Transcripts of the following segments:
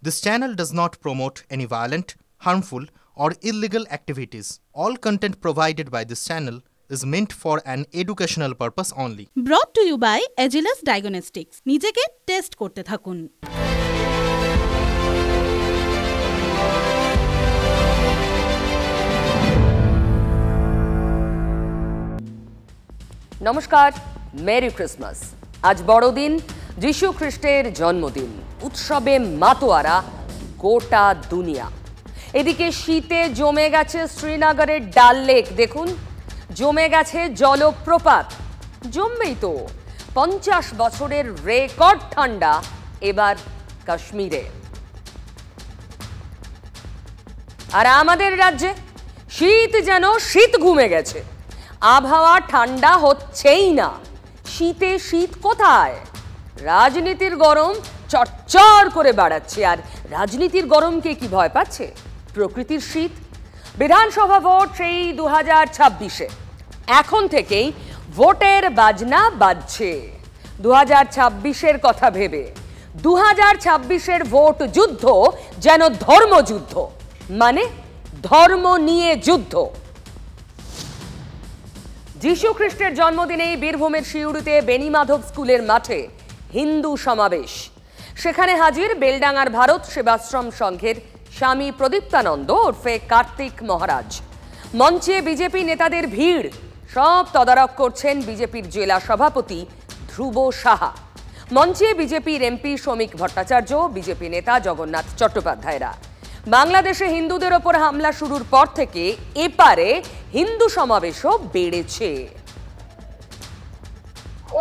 This channel does not promote any violent, harmful, or illegal activities. All content provided by this channel is meant for an educational purpose only. Brought to you by Agilus Diagnostics. নিজেকে test করতে থাকুন। নমস্কার, merry Christmas. আজ বড়দিন, যিশু খ্রিস্টের জন্মদিন। উৎসবে মাতোয়ারা গোটা দুনিয়া। এদিকে শীতে জমে গেছে শ্রীনগরের ডাল লেক। দেখুন, জমে গেছে জলপ্রপাত। জমবেই তো। 50 বছরের রেকর্ড ঠান্ডা এবার কাশ্মীরে। আর আমাদের রাজ্যে শীত যেন শীত ঘুমে গেছে। আবহাওয়া ঠান্ডা হচ্ছেই না। শীতে শীত কোথায়? রাজনীতির গরম চটচর করে বাড়াচ্ছে। আর রাজনীতির গরমকে কি ভয় পাচ্ছে প্রকৃতির শীত? বিধানসভা ভোট সেই 2026-এ। এখন থেকেই ভোটের বাজনা বাজছে 2026-এর কথা ভেবে। 2026-এর ভোট যুদ্ধ যেন ধর্মযুদ্ধ, মানে ধর্ম নিয়ে যুদ্ধ। যিশু খ্রিস্টের জন্মদিনেই বীরভূমের সিউড়িতে বেণীমাধব স্কুলের মাঠে হিন্দু সমাবেশ। সেখানে হাজির বেলডাঙ্গার ভারত সেবাশ্রম সংঘের স্বামী প্রদীপ্তানন্দ ওরফে কার্তিক মহারাজ। মঞ্চে বিজেপি নেতাদের ভিড়। সব তদারক করছেন বিজেপির জেলা সভাপতি ধ্রুব সাহা। মঞ্চে বিজেপির এমপি শ্রমিক ভট্টাচার্য, বিজেপি নেতা জগন্নাথ চট্টোপাধ্যায়রা। বাংলাদেশে হিন্দুদের ওপর হামলা শুরুর পর থেকে এপারে হিন্দু সমাবেশও বেড়েছে।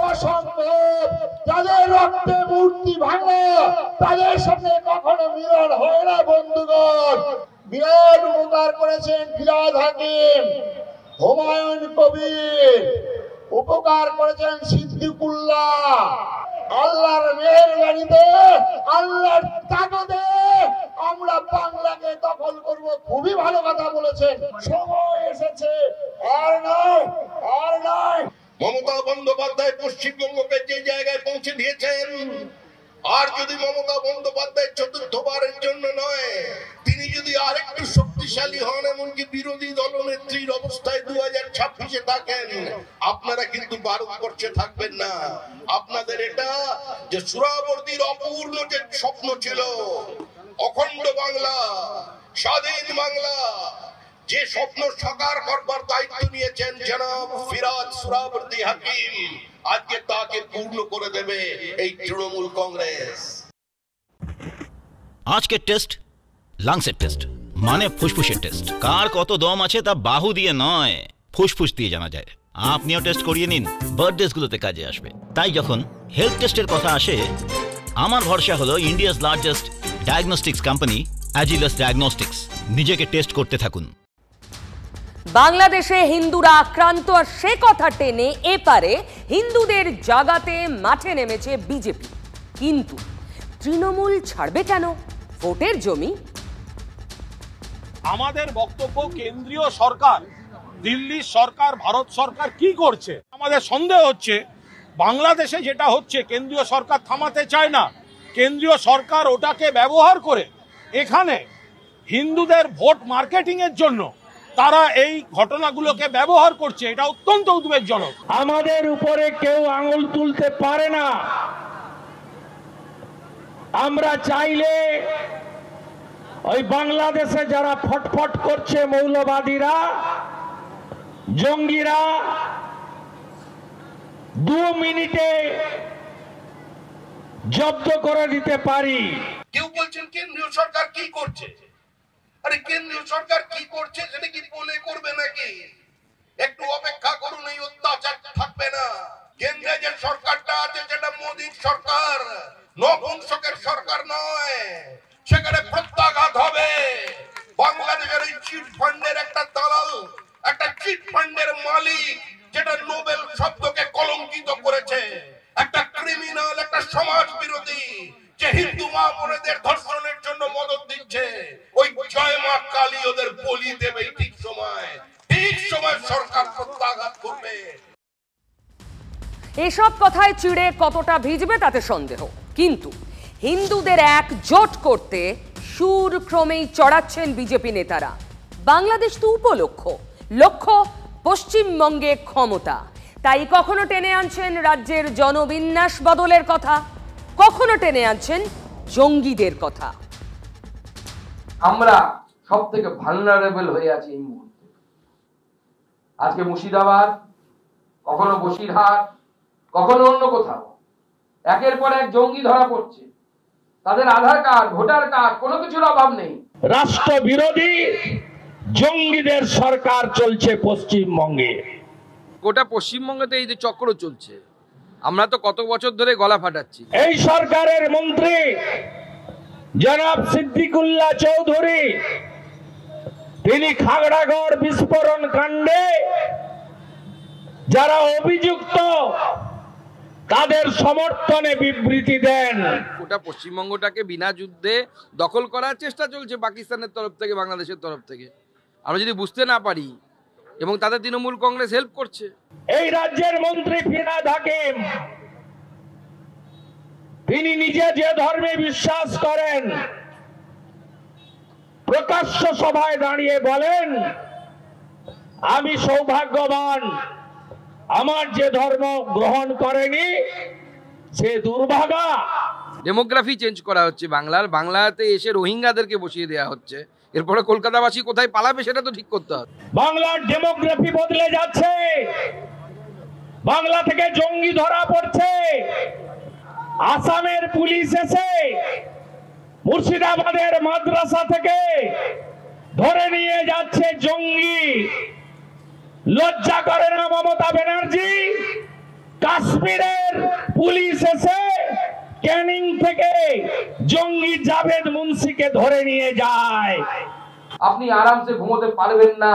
অসম্ভব, যাদের রক্তে মূর্তি ভাঙা তাদের সাথে কখনো মিলন হয় না বন্ধুগণ। বিরাট উপকার করেছেন ফিরহাদ হাকিম, হুমায়ুন কবির, উপকার করেছেন সিদ্দিকুল্লাহ। আল্লাহর মেহেরবানিতে, আল্লাহর তাকতে আমরা বাংলাকে দখল করব। খুবই ভালো কথা বলেছেন। সময় এসেছে, আর নয়, আর নয়। মমতা বন্দ্যোপাধ্যায় পশ্চিমবঙ্গকে যে জায়গায় পৌঁছে দিয়েছেন, আর যদি মমতা বন্দ্যোপাধ্যায় চতুর্থবারের জন্য নয়, তিনি যদি আরেকটু শক্তিশালী হন, এমনকি বিরোধী দলনেত্রীর অবস্থায় 2026-এ থাকেন, আপনারা কিন্তু ভারতবর্ষে থাকবেন না। আপনাদের এটা যে সুরাবর্তীর অপূর্ণ যে স্বপ্ন ছিল, অখণ্ড বাংলা, স্বাধীন বাংলা, যে স্বপ্ন সাকার করবার দায়িত্ব নিয়েছেন জনাব ফিরহাদ সুরাবর্তী হাকিম, আজকে তাকে পূর্ণ করে দেবে এই তৃণমূল কংগ্রেস। আজকের টেস্ট লাংসের টেস্ট, মানে ফুসফুসের টেস্ট। কার কত দম আছে তা বাহু দিয়ে নয়, ফুসফুস দিয়ে জানা যায়। আপনিও টেস্ট করিয়ে নিন, বার্থডেজ গুলোতে কাজে আসবে। তাই যখন হেলথ টেস্টের কথা আসে, আমার ভরসা হলো India's largest diagnostics company Agilus diagnostics. নিজেকে টেস্ট করতে থাকুন। বাংলাদেশে হিন্দুরা আক্রান্ত, আর সে কথা টেনে এপারে হিন্দুদের জাগাতে মাঠে নেমেছে বিজেপি। কিন্তু তৃণমূল ছাড়বে কেন ভোটের জমি? আমাদের বক্তব্য, কেন্দ্রীয় সরকার, দিল্লির সরকার, ভারত সরকার কি করছে? আমাদের সন্দেহ হচ্ছে বাংলাদেশে যেটা হচ্ছে, কেন্দ্রীয় সরকার থামাতে চায় না। কেন্দ্রীয় সরকার ওটাকে ব্যবহার করে এখানে হিন্দুদের ভোট মার্কেটিং এর জন্য তারা এই ঘটনাগুলোকে ব্যবহার করছে। এটা অত্যন্ত উদ্বেগজনক। আমাদের উপরে কেউ আঙুল তুলতে পারে না। আমরা চাইলে ওই বাংলাদেশে যারা ফটফট করছে, মৌলবাদীরা, জঙ্গিরা, 2 মিনিটে জব্দ করে দিতে পারি। কেউ বলছেন কেন্দ্রীয় সরকার কি করছে? আরে কেন্দ্রীয় সরকার কি করছে সেটা কি বলে করবে নাকি? একটু অপেক্ষা করুন, এই অত্যাচার থাকবে না। কেন্দ্রে যে সরকারটা আছে সেটা মোদীর সরকার, নপুংসকের সরকার নয়। সেখানে প্রত্যাঘাত হবে। বাংলাদেশের এই চিট ফান্ডের একটা দালাল, একটা চিট ফান্ডের মালিক, যেটা নোবেল শব্দকে কলঙ্কিত করেছে, একটা ক্রিমিনাল, একটা সমাজ বিরোধী, যে হিন্দু মা বোনেদের ধর্ষণের জন্য মদত দিচ্ছে, ওই জয় মা কালী ওদের বলি দেবে। ঠিক সময় সরকার প্রত্যাঘাত করবে। এসব কথায় চিড়ে কতটা ভিজবে তাতে সন্দেহ। কিন্তু হিন্দুদের একজোট করতে সুর ক্রমেই চড়াচ্ছেন বিজেপি নেতারা। বাংলাদেশ তো উপলক্ষ্য, লক্ষ্য পশ্চিমবঙ্গে ক্ষমতা। তাই কখনো টেনে আনছেন রাজ্যের জনবিন্যাস বদলের কথা, কখনো টেনে আনছেন জঙ্গিদের কথা। আমরা সব থেকে ভালনারেবল হয়ে আছি এই মুহূর্তে। আজকে মুর্শিদাবাদ, কখনো বসিরহাট, কখনো অন্য কোথাও একের পর এক জঙ্গি ধরা পড়ছে। তাদের আধার কার্ড, ভোটার কার্ড, কোনো কিছুর অভাব নেই। রাষ্ট্র বিরোধী জঙ্গিদের সরকার চলছে পশ্চিমবঙ্গে। গোটা পশ্চিমবঙ্গতে এই যে চক্র চলছে, আমরা তো কত বছর ধরে গলা ফাটাচ্ছি। এই সরকারের মন্ত্রী জনাব সিদ্দিকুল্লাহ চৌধুরী, তিনি খাগড়াগড় বিস্ফোরণ কাণ্ডে যারা অভিযুক্ত তাদের সমর্থনে বিবৃতি দেন। গোটা পশ্চিমবঙ্গটাকে বিনা যুদ্ধে দখল করার চেষ্টা চলছে পাকিস্তানের তরফ থেকে, বাংলাদেশের তরফ থেকে। আমরা যদি বুঝতে না পারি, এবং তাদের তৃণমূল কংগ্রেস হেল্প করছে। এই রাজ্যের মন্ত্রী ফিরহাদ হাকিম, তিনি নিজে যে ধর্মে বিশ্বাস করেন, প্রকাশ্য সভায় দাঁড়িয়ে বলেন, আমি সৌভাগ্যবান, আমার যে ধর্ম গ্রহণ করেনি সে দুর্ভাগা। ডেমোগ্রাফি চেঞ্জ করা হচ্ছে বাংলার। বাংলাতে এসে রোহিঙ্গাদেরকে বসিয়ে দেওয়া হচ্ছে। এরপরে কলকাতাবাসী কোথায় পালাবে সেটা তো ঠিক করতে হবে। বাংলার ডেমোগ্রাফি বদলে যাচ্ছে। বাংলা থেকে জঙ্গি ধরা পড়ছে। আসামের পুলিশ এসে মুর্শিদাবাদের মাদ্রাসা থেকে ধরে নিয়ে যাচ্ছে জঙ্গি। লজ্জা করে না মমতা ব্যানার্জি? কাশ্মীরের পুলিশ এসে ক্যানিং থেকে জঙ্গি জাভেদ মুন্সিকে ধরে নিয়ে যায়। আপনি আরামসে ঘুমোতে পারবেন না।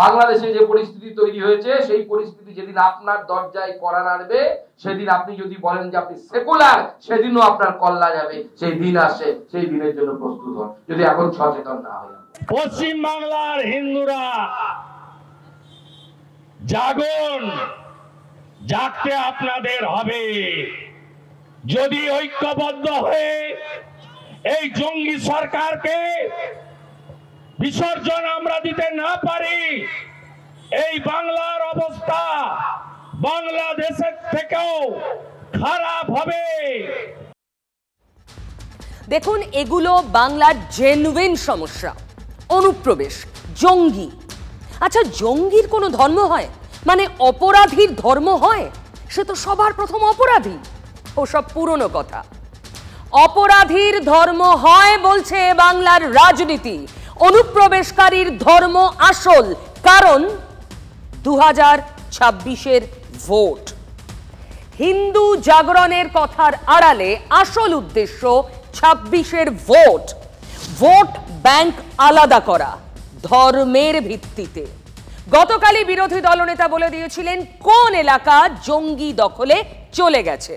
বাংলাদেশে যে পরিস্থিতি তৈরি হয়েছে, সেই পরিস্থিতি যেদিন আপনার দরজায় কড়া নাড়বে, সেদিন আপনি যদি বলেন যে আপনি সেকুলার, সেদিনও আপনার কল্লা যাবে। সেই দিন আসে, সেই দিনের জন্য প্রস্তুত হন, যদি এখন সচেতন না হয়। পশ্চিম বাংলার হিন্দুরা জাগুন, জাগতে আপনাদের হবে। যদি ঐক্যবদ্ধ হয়ে এই জঙ্গি সরকারকে বিসর্জন আমরা দিতে না পারি, এই বাংলার অবস্থা বাংলাদেশের থেকেও খারাপ হবে। দেখুন, এগুলো বাংলার জেনুইন সমস্যা। অনুপ্রবেশ, জঙ্গি। আচ্ছা, জঙ্গির কোনো ধর্ম হয়? মানে অপরাধীর ধর্ম হয়? সে তো সবার প্রথম অপরাধী। ওসব পুরনো কথা। অপরাধীর ধর্ম হয় বলছে বাংলার রাজনীতি। অনুপ্রবেশকারীর ধর্ম আসল, কারণ 2026-এর ভোট। হিন্দু জাগরণের কথার আড়ালে আসল উদ্দেশ্য 26-এর ভোট। ভোট ব্যাংক আলাদা করা ধর্মের ভিত্তিতে। গতকালই বিরোধী দলনেতা বলে দিয়েছিলেন কোন এলাকা জঙ্গি দখলে চলে গেছে।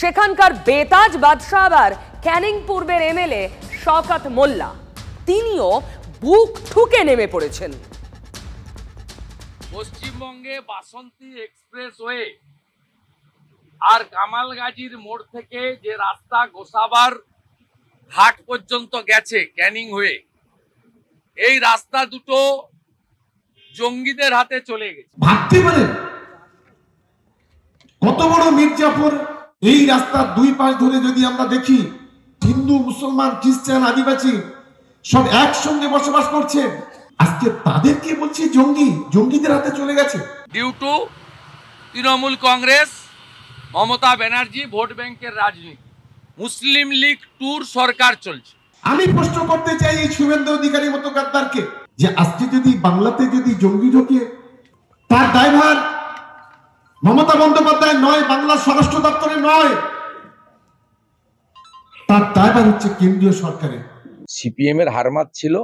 সেখানকার বেতাজ বাদশাহ আবার ক্যানিং পূর্বের এমএলএ শওকত মোল্লা, তিনিও বুক ঠুকে নেমে পড়েছেন। পশ্চিমবঙ্গে বাসন্তী এক্সপ্রেসওয়ে আর কামালগাজীর মোড় থেকে যে রাস্তা গোসাবার ঘাট পর্যন্ত গেছে ক্যানিং হয়ে, এই রাস্তা দুটো জঙ্গিদের হাতে চলে গেছে। ভাবতে পারেন কত বড় মির্জাপুর। এই রাস্তার দুই পাশ ধরে যদি আমরা দেখি, হিন্দু, মুসলমান, খ্রিস্টান, আদিবাসী সব একসঙ্গে বসবাস করছে। আজকে তাদেরকে বলছে জঙ্গি, জঙ্গিদের হাতে চলে গেছে। Due to Trinamool Congress, Mamata Banerjee vote ব্যাংকের রাজনীতি, মুসলিম লীগ টুর সরকার চলছে। আমি প্রশ্ন করতে চাই এই শুভেন্দু অধিকারী মতো গাদ্দারকে, যে আজকে যদি বাংলাতে যদি জঙ্গি ঢোকে, তার দায়ভার মমতা বন্দ্যোপাধ্যায় নয়, বাংলার স্বরাষ্ট্র দপ্তরে নয়, তার দায়ভার হচ্ছে কেন্দ্রীয় সরকারের। সিপিএম এর হারমাত ছিল,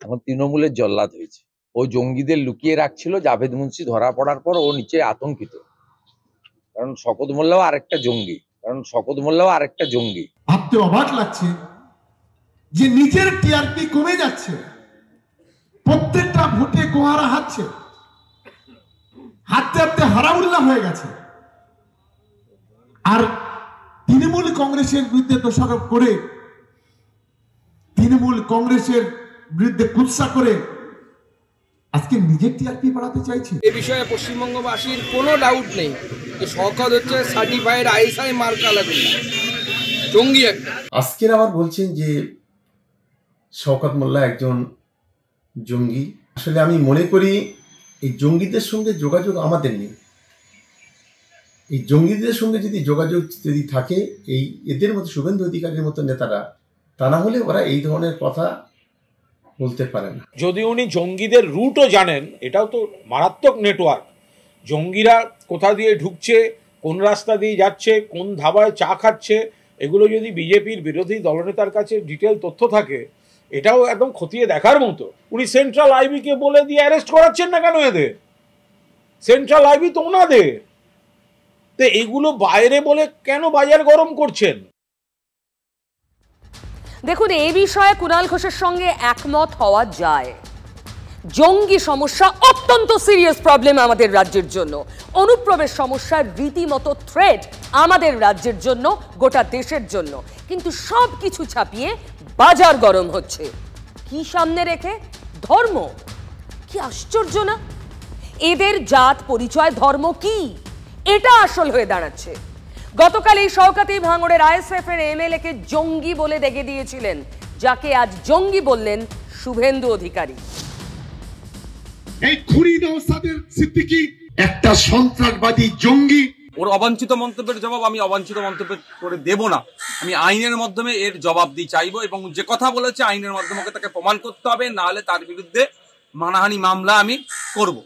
এখন তৃণমূলের জল্লাদ হয়েছে। ও জঙ্গিদের লুকিয়ে রাখছিল। জাভেদ মুন্সি ধরা পড়ার পর ও নিচে আতঙ্কিত, কারণ শওকত মোল্লাও আরেকটা জঙ্গি। ভাবতে অবাক লাগছে যে নিজের টিআরপি কমে যাচ্ছে, প্রত্যেকটা ভোটে গোহারা হাঁটছে, হাঁটতে হাঁটতে হারাউল্লাহ হয়ে গেছে। আর তৃণমূল তৃণমূল কংগ্রেসের বিরুদ্ধে দোষারোপ করে, তৃণমূল কংগ্রেসের বিরুদ্ধে কুৎসা করে আজকে নিজের টিআরপি বাড়াতে চাইছে। এই বিষয়ে পশ্চিমবঙ্গবাসীর কোনো ডাউট নেই যে শওকত হচ্ছে সার্টিফাইড আইএসআই মার্কা লাগবে জঙ্গি একটা। আজকের আবার বলছেন যে শওকত মোল্লা একজন জঙ্গি। আসলে আমি মনে করি এই জঙ্গিদের সঙ্গে যোগাযোগ আমাদের নেই। এই জঙ্গিদের সঙ্গে যদি যোগাযোগ যদি থাকে এই এদের মতো শুভেন্দু অধিকারীর মতো নেতারা, তা না হলে ওরা এই ধরনের কথা বলতে পারে না। যদি উনি জঙ্গিদের রুটও জানেন, এটাও তো মারাত্মক নেটওয়ার্ক। জঙ্গিরা কোথা দিয়ে ঢুকছে, কোন রাস্তা দিয়ে যাচ্ছে, কোন ধাবায় চা খাচ্ছে, এগুলো যদি বিজেপির বিরোধী দলনেতার কাছে ডিটেল তথ্য থাকে, এটাও একদম খতিয়ে দেখার মতো। উনি সেন্ট্রাল আইবিকে বলে দিয়ে অ্যারেস্ট করাচ্ছেন না কেন? এদের সেন্ট্রাল আইবি তো ওনাদের, তো এইগুলো বাইরে বলে কেন বাজার গরম করছেন? দেখুন, এই বিষয়ে কুণাল ঘোষের সঙ্গে একমত হওয়া যায়। জঙ্গি সমস্যা অত্যন্ত সিরিয়াস প্রবলেম আমাদের রাজ্যের জন্য। অনুপ্রবেশ সমস্যার রীতিমতো থ্রেট আমাদের রাজ্যের জন্য, গোটা দেশের জন্য। কিন্তু সব কিছু ছাপিয়ে বাজার গরম হচ্ছে কি সামনে রেখে? ধর্ম। কি আশ্চর্য না? এদের জাত পরিচয় ধর্ম কি, এটা আসল হয়ে দাঁড়াচ্ছে। গতকাল এই শওকত ভাঙড়ের আইএসএফ এর এমএলএ কে জঙ্গি বলে ডেকে দিয়েছিলেন, যাকে আজ জঙ্গি বললেন শুভেন্দু অধিকারী। এই খুনি নওশাদের সিদ্দিকী একটা সন্ত্রাসবাদী জঙ্গি। ওর অবাঞ্ছিত মন্তব্যের জবাব আমি অবাঞ্ছিত মন্তব্য করে দেব না। আমি আইনের মাধ্যমে এর জবাব দিয়ে চাইবো, এবং যে কথা বলেছে আইনের মাধ্যমে তাকে প্রমাণ করতে হবে, না হলে তার বিরুদ্ধে মানহানি মামলা আমি করব।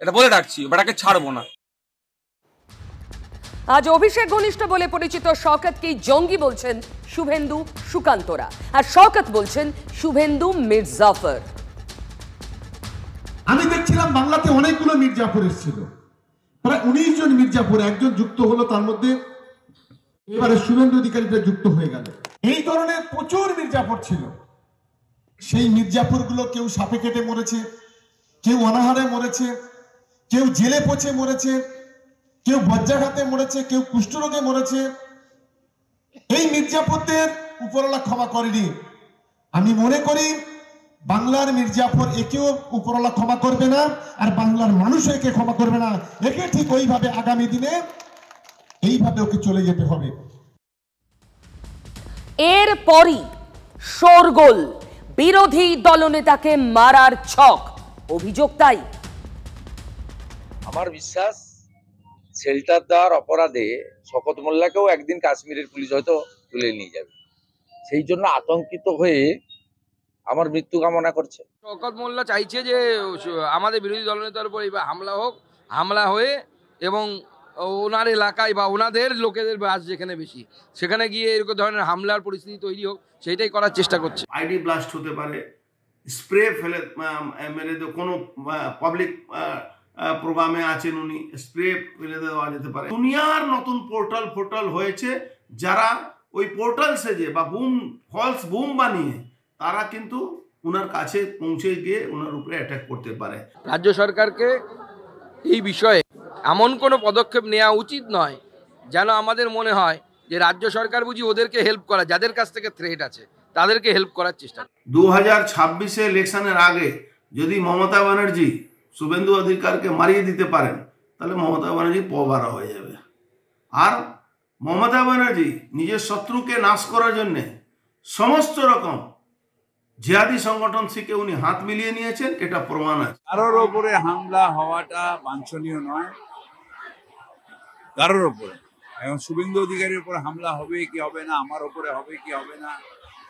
এটা বলে রাখছি, বেটাকে ছাড়বো না। আজ অভিষেক ঘনিষ্ঠ বলে পরিচিত শওকতকে জঙ্গি বলছেন শুভেন্দু সুকান্তরা, আর শওকত বলছেন শুভেন্দু মির্জাফর। আমি দেখছিলাম বাংলাতে অনেকগুলো মির্জাফর এসেছিল, প্রায় 19 জন মির্জাফর, একজন যুক্ত হলো, তার মধ্যে এবারে শুভেন্দু অধিকারীটা যুক্ত হয়ে গেল। এই ধরনের প্রচুর মির্জাফর ছিল। সেই মির্জাফর গুলো কেউ সাপে কেটে মরেছে, কেউ অনাহারে মরেছে, কেউ জেলে পচে মরেছে, কেউ বজ্রাঘাতে মরেছে, কেউ কুষ্ঠরোগে মরেছে। এই মির্জাফরদের উপরওয়ালা ক্ষমা করেনি। আমি মনে করি বাংলার মির্জাফর একেও উপরওয়ালা ক্ষমা করবে না, আর বাংলার মানুষ একে ক্ষমা করবে না। একে ঠিক ওইভাবে আগামী দিনে এইভাবে ওকে চলে যেতে হবে। এরপরই শোরগোল, বিরোধী দলনেতাকে মারার ছক, অভিযোগ তাই। আমার বিশ্বাস শেল্টার দেওয়ার অপরাধে শওকত মোল্লাকেও একদিন কাশ্মীরের পুলিশ হয়তো তুলে নিয়ে যাবে। সেই জন্য আতঙ্কিত হয়ে আমার মৃত্যু কামনা করছে। শওকত মোল্লা চাইছে যে আমাদের বিরোধী দলনেতার উপর এবার হামলা হোক, হামলা হয়ে এবং ওনার এলাকায় বা ওনাদের লোকেদের বাস যেখানে বেশি, সেখানে গিয়ে এরকম ধরনের হামলার পরিস্থিতি তৈরি হোক, সেইটাই করার চেষ্টা করছে। আইডি ব্লাস্ট হতে পারে, স্প্রে ফেলে মেরে কোনো পাবলিক প্রোগ্রামে আছেন উনি, স্প্রে ফেলে দেওয়া যেতে পারে। দুনিয়ার নতুন পোর্টাল হয়েছে, যারা ওই পোর্টাল সেজে বা বুম, ফলস বুম বানিয়ে তারা কিন্তু ওনার কাছে পৌঁছে গিয়ে ওনার উপরে অ্যাটাক করতে পারে। রাজ্য সরকারকে এই বিষয়ে এমন কোনো পদক্ষেপ নেওয়া উচিত নয় যেন আমাদের মনে হয় যে রাজ্য সরকার বুঝি ওদেরকে হেল্প করা, যাদের কাছ থেকে থ্রেট আছে তাদেরকে হেল্প করার চেষ্টা। 2026 ইলেকশনের আগে যদি মমতা ব্যানার্জি শুভেন্দু অধিকারকে মারিয়ে দিতে পারেন, তাহলে মমতা ব্যানার্জি পবারা হয়ে যাবে। আর মমতা ব্যানার্জি নিজের শত্রুকে নাশ করার জন্য সমস্ত রকম জিহাদি সংগঠন থেকে উনি হাত মিলিয়ে নিয়েছেন, এটা প্রমাণ আছে। কারোর ওপরে হামলা হওয়াটা বাঞ্ছনীয় নয়, কারোর ওপরে। এখন শুভেন্দু অধিকারীর উপরে হামলা হবে কি হবে না, আমার ওপরে হবে কি হবে না,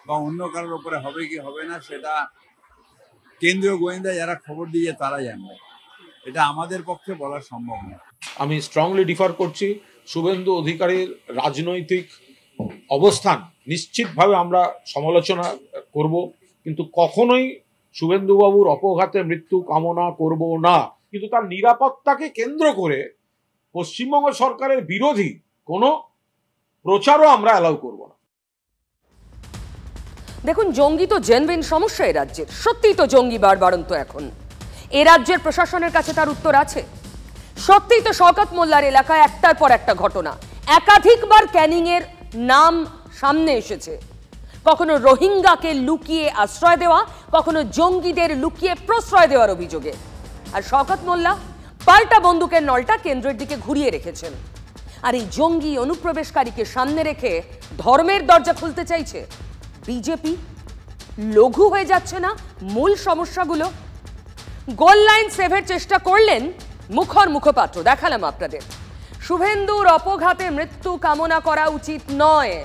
বা অন্য কারোর ওপরে হবে কি হবে না, সেটা কেন্দ্রীয় গোয়েন্দা যারা খবর দিয়ে তারা জানবে। এটা আমাদের পক্ষে বলা সম্ভব নয়। আমি স্ট্রংলি ডিফার করছি। শুভেন্দু অধিকারীর রাজনৈতিক অবস্থান নিশ্চিতভাবে আমরা সমালোচনা করব, কিন্তু কখনোই শুভেন্দুবাবুর অপঘাতে মৃত্যু কামনা করব না। কিন্তু তার নিরাপত্তাকে কেন্দ্র করে পশ্চিমবঙ্গ সরকারের বিরোধী কোনো প্রচারও আমরা অ্যালাউ করব না। দেখুন, জঙ্গি তো জেনুইন সমস্যা এ রাজ্যের, সত্যিই তো জঙ্গি বাড়বাড়ন্ত। এখন এ রাজ্যের প্রশাসনের কাছে তার উত্তর আছে। সত্যিই তো শওকত মোল্লার এলাকায় একটার পর একটা ঘটনা, একাধিকবার ক্যানিং এর নাম সামনে এসেছে। কখনো রোহিঙ্গাকে লুকিয়ে আশ্রয় দেওয়া, কখনো জঙ্গিদের লুকিয়ে প্রশ্রয় দেওয়ার অভিযোগে। আর শওকত মোল্লা পাল্টা বন্দুকের নলটা কেন্দ্রের দিকে ঘুরিয়ে রেখেছেন। আর এই জঙ্গি অনুপ্রবেশকারীকে সামনে রেখে ধর্মের দরজা খুলতে চাইছে বিজেপি। লঘু হয়ে যাচ্ছে না মূল সমস্যাগুলো? গোল লাইন সেভের চেষ্টা করলেন মুখর মুখপাত্র, দেখালাম আপনাদের। শুভেন্দুর অপঘাতে মৃত্যু কামনা করা উচিত নয়,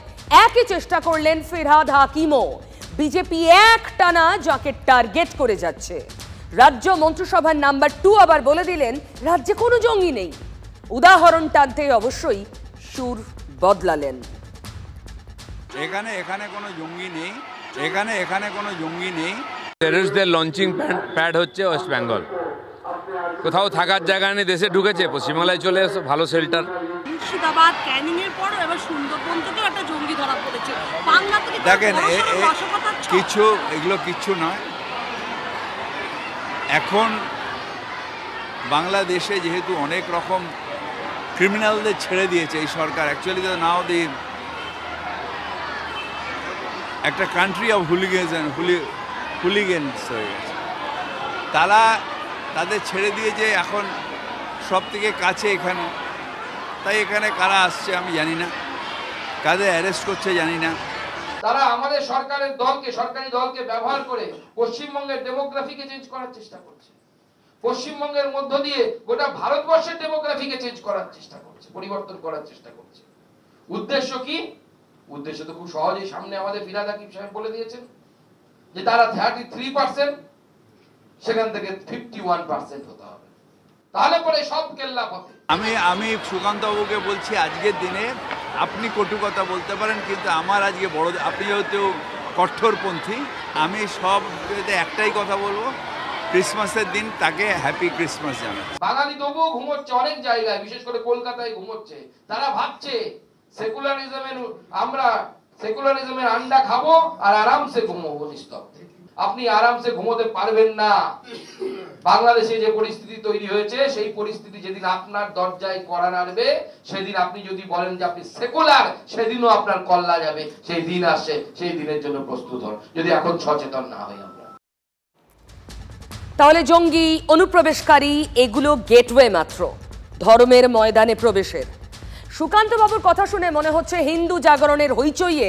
একই চেষ্টা করলেন ফিরহাদ হাকিমও। বিজেপি একটানা যাকে টার্গেট করে যাচ্ছে। রাজ্য মন্ত্রিসভার নাম্বার 2 আবার বলে দিলেন রাজ্যে কোনো জঙ্গি নেই। উদাহরণ টানতে অবশ্যই সুর বদলালেন। এখানে কোনো জঙ্গি নেই, এখানে কোনো জঙ্গি নেই। টেররিস্টদের লঞ্চিং প্যাড হচ্ছে ওয়েস্ট বেঙ্গল। কোথাও থাকার জায়গা নেই, দেশে ঢুকেছে, পশ্চিমবাংলায় চলে এসো, ভালো শেল্টার। মুর্শিদাবাদ ক্যানিং এর পর এবার সুন্দরবন থেকেও একটা জঙ্গি ধরা পড়েছে। বাংলা থেকে দেখেন এগুলো কিচ্ছু নয়। এখন বাংলাদেশে যেহেতু অনেক রকম ক্রিমিনালদের ছেড়ে দিয়েছে এই সরকার, অ্যাকচুয়ালি নাও দি একটা কান্ট্রি অফ হুলিগেন্স হয়ে গেছে। তাদের ছেড়ে দিয়েছে এখন সব থেকে কাছে এখানে। তাই এখানে কারা আসছে আমি জানি না, কাদের অ্যারেস্ট করছে জানি না। তারা আমাদের সরকারি দলকে ব্যবহার করে পশ্চিমবঙ্গের ডেমোগ্রাফিকে চেঞ্জ করার চেষ্টা করছে। পশ্চিমবঙ্গের মধ্য দিয়ে গোটা ভারতবর্ষের ডেমোগ্রাফিকে চেঞ্জ করার চেষ্টা করছে, পরিবর্তন করার চেষ্টা করছে। উদ্দেশ্য কি? উদ্দেশ্য তো খুব সহজেই সামনে আমাদের ফিরহাদ হাকিম সাহেব বলে দিয়েছেন যে তারা 33%, সেখান থেকে 51% হতে হবে, তাহলে পরে সব কেল্লা পথে। আমি সুকান্ত বাবুকে বলছি, আজকের দিনে আপনি কটু কথা বলতে পারেন, কিন্তু আমার আজকে বড়, আপনি যেহেতু কঠোরপন্থী, আমি সব একটাই কথা বলবো, ক্রিসমাসের দিন তাকে হ্যাপি ক্রিসমাস জানাই। বাঙালি তবুও ঘুমোচ্ছে অনেক জায়গায়, বিশেষ করে কলকাতায় ঘুমোচ্ছে। তারা ভাবছে সেকুলারিজমের আন্ডা খাবো আর আরামসে ঘুমোবো নিস্তব্ধে। আপনি আরামসে ঘুমোতে পারবেন না। বাংলাদেশে যে পরিস্থিতি তৈরি হয়েছে, সেই পরিস্থিতি যেদিন আপনার দরজায় কড়া নাড়বে, সেদিন আপনি যদি বলেন যে আপনি সেকুলার, সেদিনও আপনার কল্লা যাবে। সেই দিন আসে, সেই দিনের জন্য প্রস্তুত হন, যদি এখন সচেতন না হই আমরা। তাহলে জঙ্গি, অনুপ্রবেশকারী এগুলো গেটওয়ে মাত্র ধর্মের ময়দানে প্রবেশের। সুকান্ত বাবুর কথা শুনে মনে হচ্ছে হিন্দু জাগরণের হইচইয়ে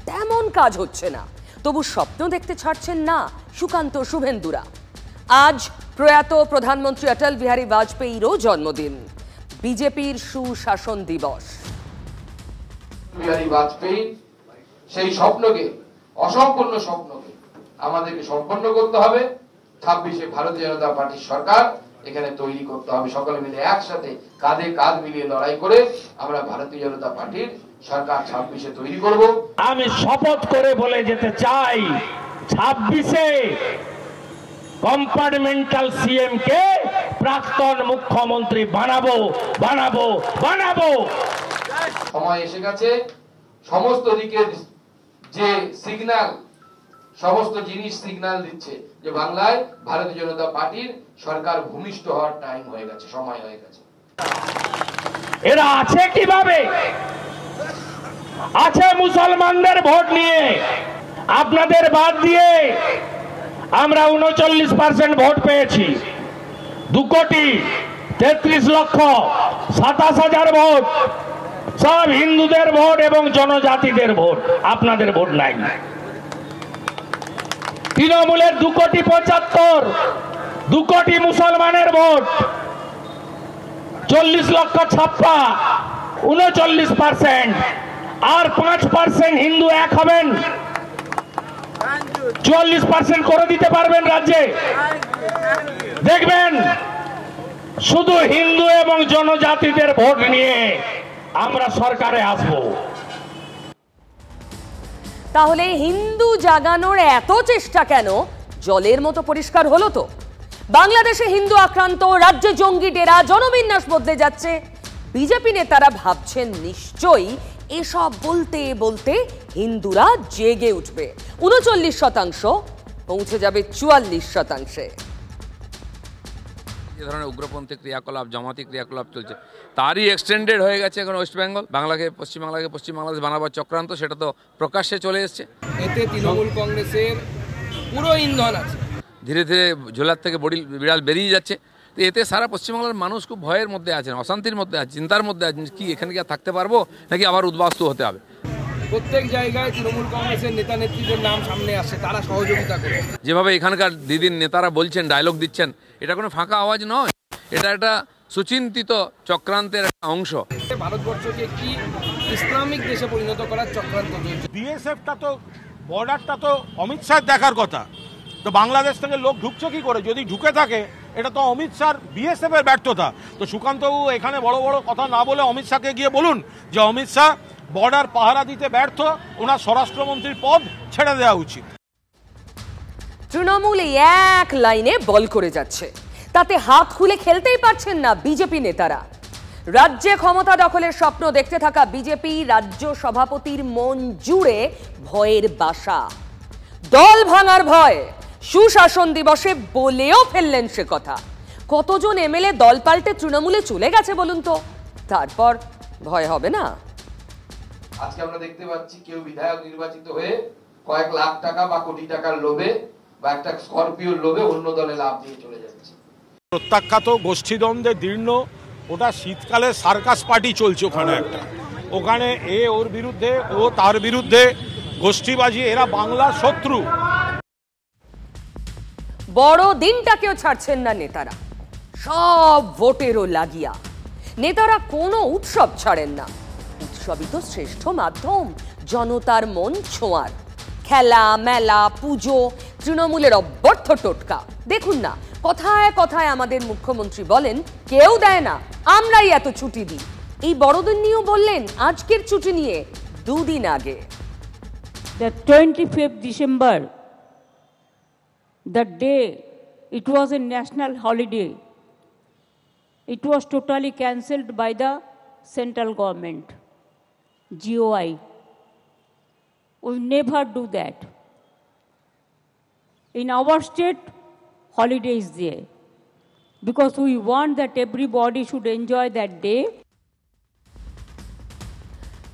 তেমন কাজ হচ্ছে না, তবু স্বপ্ন দেখতে ছাড়ছেন না সুকান্ত শুভেন্দুরা। আজ প্রয়াত প্রধানমন্ত্রী অটল বিহারী বাজপেয়ীরও জন্মদিন, বিজেপির সুশাসন দিবস। বিহারী বাজপেয়ী সেই স্বপ্নকে, অসম্পূর্ণ স্বপ্নকে আমাদেরকে সম্পন্ন করতে হবে। 26-এ ভারতীয় জনতা পার্টির সরকার এখানে তৈরি করতে হবে। সকলে মিলে একসাথে কাঁধে কাঁধ মিলিয়ে লড়াই করে আমরা ভারতীয় জনতা পার্টির সরকার 26-এ তৈরি করব। আমি শপথ করে বলে যেতে চাই, 26-এ কম্পার্টমেন্টাল সিএম কে প্রাক্তন মুখ্যমন্ত্রী বানাবো। সময় এসে গেছে, সমস্ত দিকে যে সিগন্যাল, সমস্ত জিনিস সিগন্যাল দিচ্ছে যে বাংলায় ভারতীয় জনতা পার্টির সরকার ভূমিষ্ঠ হওয়ার টাইম হয়ে গেছে, সময় হয়ে গেছে। এরা আছে কিভাবে? আছে মুসলমানদের ভোট নিয়ে। আপনাদের বাদ দিয়ে আমরা 39% ভোট পেয়েছি। 2,33,27,000 ভোট সব হিন্দুদের ভোট এবং জনজাতিদের ভোট, আপনাদের ভোট নাই। তৃণমূলের 2,75,000, 2 কোটি মুসলমানের ভোট, 40,56,000, 39%, আর 5% হিন্দু এক হবেন, 44% করে দিতে পারবেন রাজ্যে। দেখবেন শুধু হিন্দু এবং জনজাতিদের ভোট নিয়ে আমরা সরকারে আসব। তাহলে হিন্দু জাগানোর এত চেষ্টা কেন? জলের মতো পরিষ্কার হলো তো। বাংলাদেশে হিন্দু আক্রান্ত, রাজ্যে জঙ্গি ডেরা, জনবিন্যাস বদলে যাচ্ছে। বিজেপি নেতারা ভাবছেন নিশ্চয়ই এসব বলতে বলতে হিন্দুরা জেগে উঠবে, 39% পৌঁছে যাবে 44%। যে ধরনের উগ্রপন্থী ক্রিয়াকলাপ, জামাতি ক্রিয়াকলাপ চলছে, তারই এক্সটেন্ডেড হয়ে গেছে এখন ওয়েস্ট বেঙ্গল। পশ্চিম বাংলাদেশ বানাবার চক্রান্ত, সেটা তো প্রকাশ্যে চলে এসছে। এতে তৃণমূল কংগ্রেসের পুরো ইন্ধন আছে। ধীরে ধীরে ঝোলার থেকে বিড়াল বেরিয়ে যাচ্ছে। তো এতে সারা পশ্চিমবাংলার মানুষ খুব ভয়ের মধ্যে আছেন, অশান্তির মধ্যে আছে, চিন্তার মধ্যে আছেন, কি এখানে কি আর থাকতে পারবো নাকি আবার উদ্বাস্তু হতে হবে। প্রত্যেক জায়গায় তৃণমূল কংগ্রেসের নেতা নেত্রীদের নাম সামনে আসে, তারা সহযোগিতা করে। যেভাবে এখানকার দিদির নেতারা বলছেন, ডায়লগ দিচ্ছেন, এটা কোনো ফাঁকা আওয়াজ নয়, এটা একটা সুচিন্তিত চক্রান্তের একটা অংশ। ভারতবর্ষকে কি ইসলামিক দেশে পরিণত করার চক্রান্ত চলছে। বিএসএফটা তো, বর্ডারটা তো অমিত শাহ দেখার কথা, তো বাংলাদেশ থেকে লোক ঢুকছে কি করে? যদি ঢুকে থাকে এটা তো অমিত শাহ বিএসএফ এর ব্যর্থতা। তো সুকান্তবাবু এখানে বড় বড় কথা না বলে অমিত শাহকে গিয়ে বলুন যে অমিত শাহ বর্ডার পাহারা দিতে ব্যর্থ, ওনার স্বরাষ্ট্রমন্ত্রীর পদ ছেড়ে দেওয়া উচিত। তৃণমূল এক লাইনে বল করে যাচ্ছে, তাতে হাত খুলে খেলতেই পারছেন না বিজেপি নেতারা। রাজ্যে ক্ষমতা দখলের স্বপ্ন দেখতে থাকা বিজেপি রাজ্য সভাপতির মন জুড়ে ভয়ের বাসা। দল ভাঙার ভয়, সুশাসন দিবসে বলেও ফেললেন সে কথা। কতজন এমএলএ দল পাল্টে তৃণমূলে চলে গেছে বলুন তো, তারপর ভয় হবে না? আজকে আমরা দেখতে পাচ্ছি কেউ বিধায়ক নির্বাচিত হয়ে কয়েক লাখ টাকা বা কোটি টাকার লোভে বা একটা স্করপিওর লোভে অন্য দলে লাভ দিয়ে চলে যাচ্ছে। প্রত্যাখ্যাত গোষ্ঠীদ্বন্দ্বে দীর্ণ, ওটা শীতকালে সার্কাস পার্টি চলছে ওখানে একটা, ওখানে এ ওর বিরুদ্ধে, ও তার বিরুদ্ধে, গোষ্ঠীবাজি, এরা বাংলার শত্রু। বড় দিনটাকেও ছাড়ছেন না নেতারা, সব ভোটেরও লাগিয়া। নেতারা কোনো উৎসব ছাড়েন না, উৎসবই তো শ্রেষ্ঠ মাধ্যম জনতার মন ছোঁয়ার। খেলা, মেলা, পুজো তৃণমূলের অব্যর্থ টোটকা। দেখুন না, কথায় কথায় আমাদের মুখ্যমন্ত্রী বলেন কেউ দেয় না, আমরাই এত ছুটি দিই। এই বড়দিন নিয়েও বললেন আজকের ছুটি নিয়ে 2 দিন আগে। The 25th December, the day it was a national holiday, it was totally cancelled by the central government, GOI. We never do that. In our state, holiday is there because we want that everybody should enjoy that day.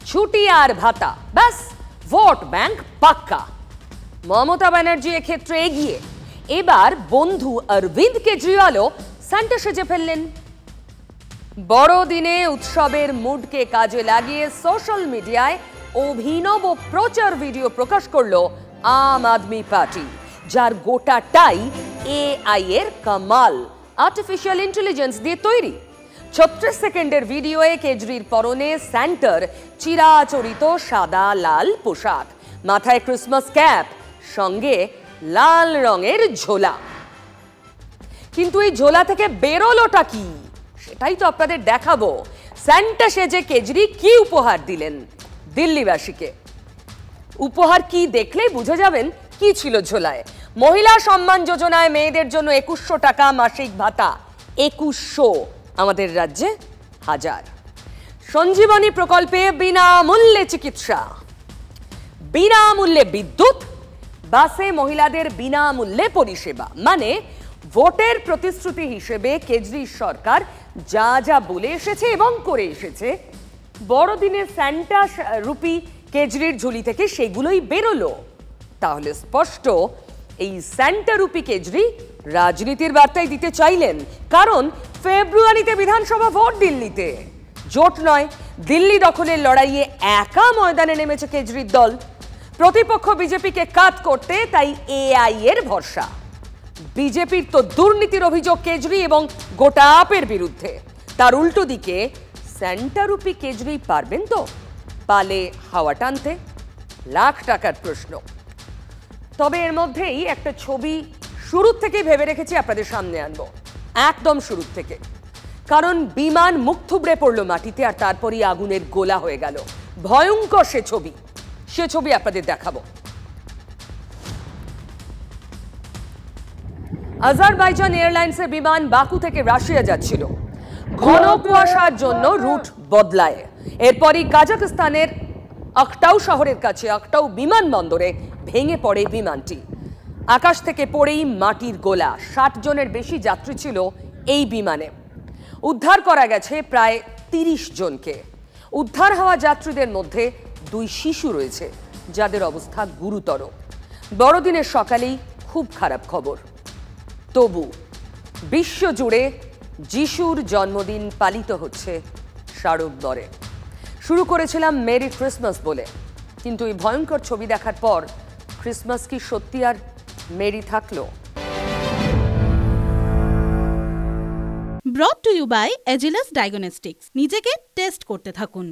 ছুটি আর ভাতা, ব্যাস vote bank পাক্কা। মমতা ব্যানার্জি এক্ষেত্রে এগিয়ে। এবার বন্ধু Aurobindo কেজরিওয়ালও Santa সেজে ফেললেন। বড়দিনে উৎসবের মুডকে কাজে লাগিয়ে সোশ্যাল মিডিয়ায় অভিনব প্রচার ভিডিও প্রকাশ করলো আম আদমি পার্টি, যার গোটাটাই এআই এর কামাল, আর্টিফিশিয়াল ইন্টেলিজেন্স দিয়ে তৈরি। 36 সেকেন্ডের ভিডিওয়ে কেজরির পরনে স্যান্টার চিরাচরিত সাদা লাল পোশাক, মাথায় ক্রিসমাস ক্যাপ, সঙ্গে লাল রঙের ঝোলা। কিন্তু এই ঝোলা থেকে বেরোলোটা কি, সেটাই তো আপনাদের দেখাবো। স্যান্টা সেজে কেজরি কি উপহার দিলেন দিল্লিবাসীকে। উপহার কি দেখলেই বুঝে যাবেন কি ছিল ঝোলায়। মহিলা সম্মান যোজনায় মেয়েদের জন্য 2100 টাকা মাসিক ভাতা, 2100, আমাদের রাজ্যে 1000। সঞ্জীবনী প্রকল্পে বিনামূল্যে চিকিৎসা, বিনামূল্যে বিদ্যুৎ, বাসে মহিলাদের বিনামূল্যে পরিষেবা। মানে ভোটের প্রতিশ্রুতি হিসেবে কেজরি সরকার যা যা বলে এসেছে এবং করে এসেছে, বড়দিনে স্যান্টা রূপী কেজরির ঝুলি থেকে সেগুলোই বেরোলো। তাহলে স্পষ্ট এই স্যান্টা রূপী কেজরি রাজনীতির বার্তাই দিতে চাইলেন, কারণ ফেব্রুয়ারিতে বিধানসভা ভোট দিল্লিতে। জোট নয়, দিল্লি দখলের লড়াইয়ে একা ময়দানে নেমেছে কেজরির দল। প্রতিপক্ষ বিজেপিকে কাট করতে তাই এআই এর ভরসা। বিজেপির তো দুর্নীতির অভিযোগ কেজরি এবং গোটা আপের বিরুদ্ধে, তার উল্টো দিকে স্যান্টা রূপী কেজরি পারবেন তো পালে হাওয়া টানতে? লাখ টাকার প্রশ্ন। তবে এর মধ্যেই একটা ছবি শুরুর থেকেই ভেবে রেখেছি আপনাদের সামনে আনবো, একদম শুরুর থেকে। কারণ বিমান মুখ থুবড়ে পড়লো মাটিতে আর তারপরই আগুনের গোলা হয়ে গেল। ভয়ঙ্কর সে ছবি আপনাদের দেখাবো। আজারবাইজান এয়ারলাইন্সের বিমান বাকু থেকে রাশিয়া যাচ্ছিল। ঘন কুয়াশার জন্য রুট বদলায়। এরপরই কাজাখস্তানের আক্টাউ শহরের কাছে আক্টাউ বিমানবন্দরে ভেঙে পড়ে বিমানটি। আকাশ থেকে পড়েই মাটির গোলা। 60 জনের বেশি যাত্রী ছিল এই বিমানে। উদ্ধার করা গেছে প্রায় 30 জনকে। উদ্ধার হওয়া যাত্রীদের মধ্যে 2 শিশু রয়েছে, যাদের অবস্থা গুরুতর। বড়দিনের সকালেই খুব খারাপ খবর। তবু বিশ্বজুড়ে যিশুর জন্মদিন পালিত হচ্ছে সাড়ম্বরে। শুরু করেছিলাম মেরি ক্রিসমাস বলে, কিন্তু এই ভয়ঙ্কর ছবি দেখার পর ক্রিসমাস কি সত্যি আর মেরি থাকলো? Brought to you by Agilus diagnostics. নিজেকে টেস্ট করতে থাকুন।